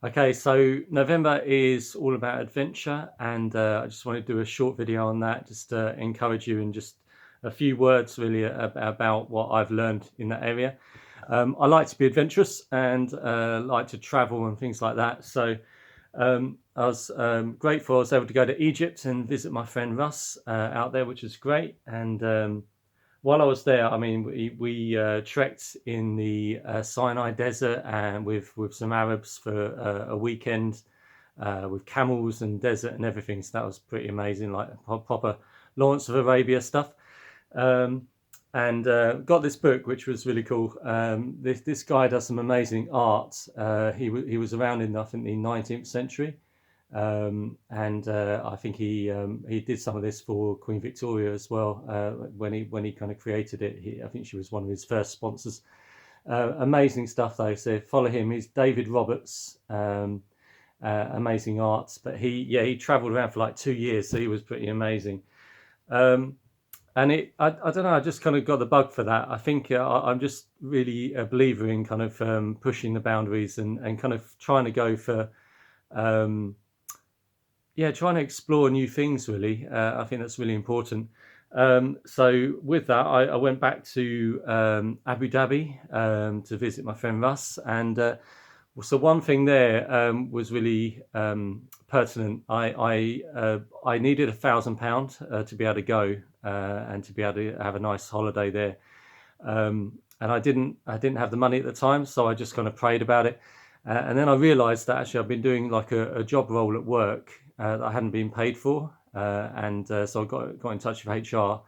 Okay, so November is all about adventure, and I just want to do a short video on that, just to encourage you, and just a few words really about what I've learned in that area. I like to be adventurous and like to travel and things like that. So I was grateful I was able to go to Egypt and visit my friend Russ out there, which was great. And while I was there, I mean, we trekked in the Sinai Desert and with some Arabs for a weekend with camels and desert and everything. So that was pretty amazing, like proper Lawrence of Arabia stuff. Um, and got this book, which was really cool. This guy does some amazing art. He was around in, I think, the 19th century, and I think he did some of this for Queen Victoria as well. When he kind of created it, I think she was one of his first sponsors. Amazing stuff though. So follow him. He's David Roberts. Amazing arts, but he travelled around for like 2 years, so he was pretty amazing. Um, and I don't know, I just kind of got the bug for that. I think I'm just really a believer in kind of pushing the boundaries and kind of trying to go for um, trying to explore new things really. I think that's really important. So with that, I went back to Abu Dhabi to visit my friend Russ, and so one thing there was really pertinent. I needed £1,000 to be able to go and to be able to have a nice holiday there. And I didn't have the money at the time, so I just kind of prayed about it. And then I realised that actually I've been doing like a job role at work that I hadn't been paid for, and so I got in touch with HR,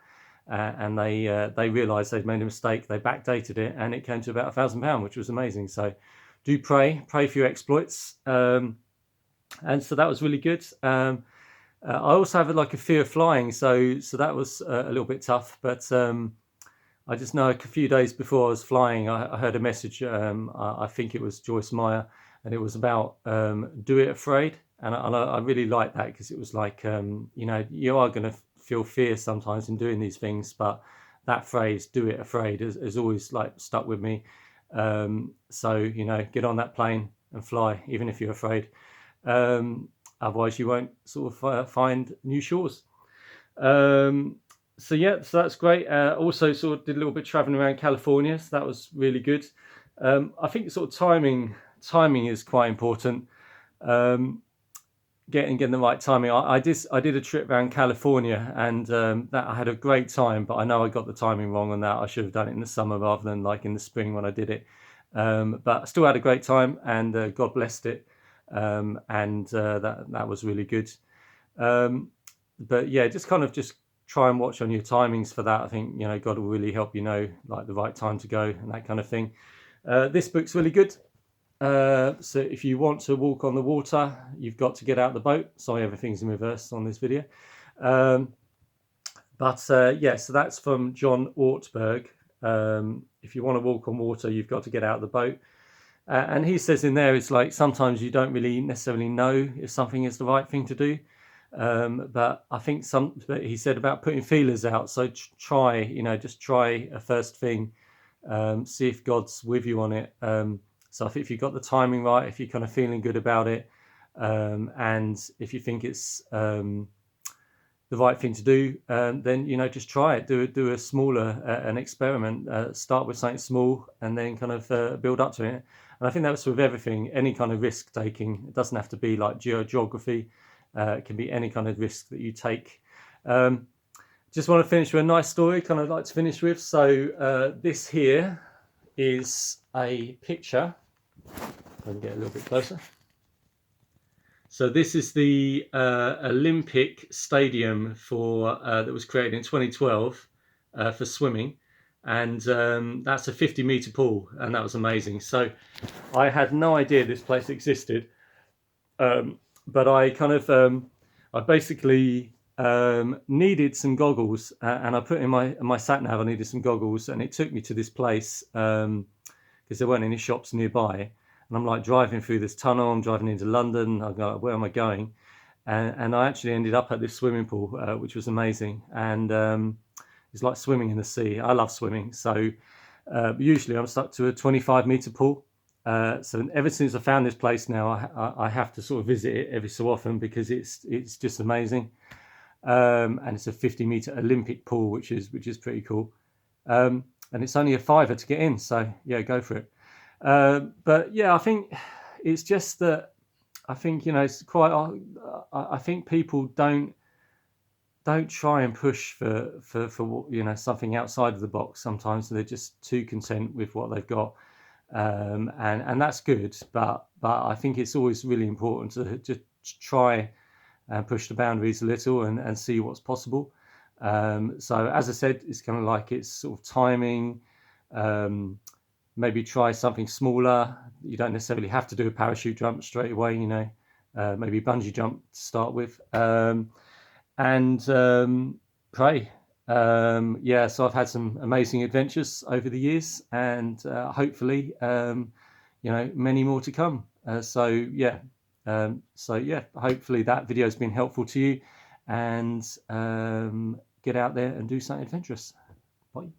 and they realised they'd made a mistake. They backdated it, and it came to about £1,000, which was amazing. So do pray for your exploits, and so that was really good. I also have like a fear of flying, so that was a little bit tough, but. I just know a few days before I was flying, I heard a message. I think it was Joyce Meyer, and it was about do it afraid. And I really liked that, because it was like, you are going to feel fear sometimes in doing these things, but that phrase, do it afraid, has always like stuck with me. So, get on that plane and fly, even if you're afraid. Otherwise, you won't sort of find new shores. Um, so yeah, so that's great. Also, sort of did a little bit traveling around California, so that was really good. I think sort of timing is quite important. Um, getting the right timing. I did a trip around California, and that I had a great time, but I know I got the timing wrong on that. I should have done it in the summer rather than like in the spring when I did it. But I still had a great time, and God blessed it, and that was really good. Um, but yeah, just try and watch on your timings for that. I think God will really help like the right time to go and that kind of thing. This book's really good. So if you want to walk on the water, you've got to get out the boat. Sorry, everything's in reverse on this video. Um, but yeah, so that's from John Ortberg. If you want to walk on water, you've got to get out of the boat. And he says in there, it's like sometimes you don't really necessarily know if something is the right thing to do. But I think he said about putting feelers out. So try, just try a first thing, see if God's with you on it. So I think if you've got the timing right, if you're kind of feeling good about it, and if you think it's the right thing to do, then just try it. Do a smaller an experiment. Start with something small, and then kind of build up to it. And I think that's with everything, any kind of risk taking. It doesn't have to be like geography. It can be any kind of risk that you take. Just want to finish with a nice story, kind of like to finish with. So this here is a picture. If I can get a little bit closer. So this is the Olympic Stadium that was created in 2012 for swimming, and that's a 50-meter pool, and that was amazing. So I had no idea this place existed, but I kind of I basically needed some goggles, and I put in my sat nav. I needed some goggles, and it took me to this place because there weren't any shops nearby. And I'm like driving through this tunnel. I'm driving into London. I go, where am I going? And I actually ended up at this swimming pool, which was amazing. And it's like swimming in the sea. I love swimming, so usually I'm stuck to a 25-meter pool. So ever since I found this place now, I have to sort of visit it every so often because it's just amazing. And it's a 50-meter Olympic pool, which is pretty cool. And it's only a £5 to get in, so yeah, go for it. But yeah, I think it's just that I think, you know, it's quite. I think people don't try and push for you know, something outside of the box. Sometimes they're just too content with what they've got, and that's good. But I think it's always really important to just try and push the boundaries a little and see what's possible. So as I said, it's kind of like it's sort of timing. Maybe try something smaller. You don't necessarily have to do a parachute jump straight away, you know. Maybe bungee jump to start with, and pray. Yeah, so I've had some amazing adventures over the years, and hopefully, you know, many more to come. So yeah, hopefully that video has been helpful to you, and get out there and do something adventurous. Bye.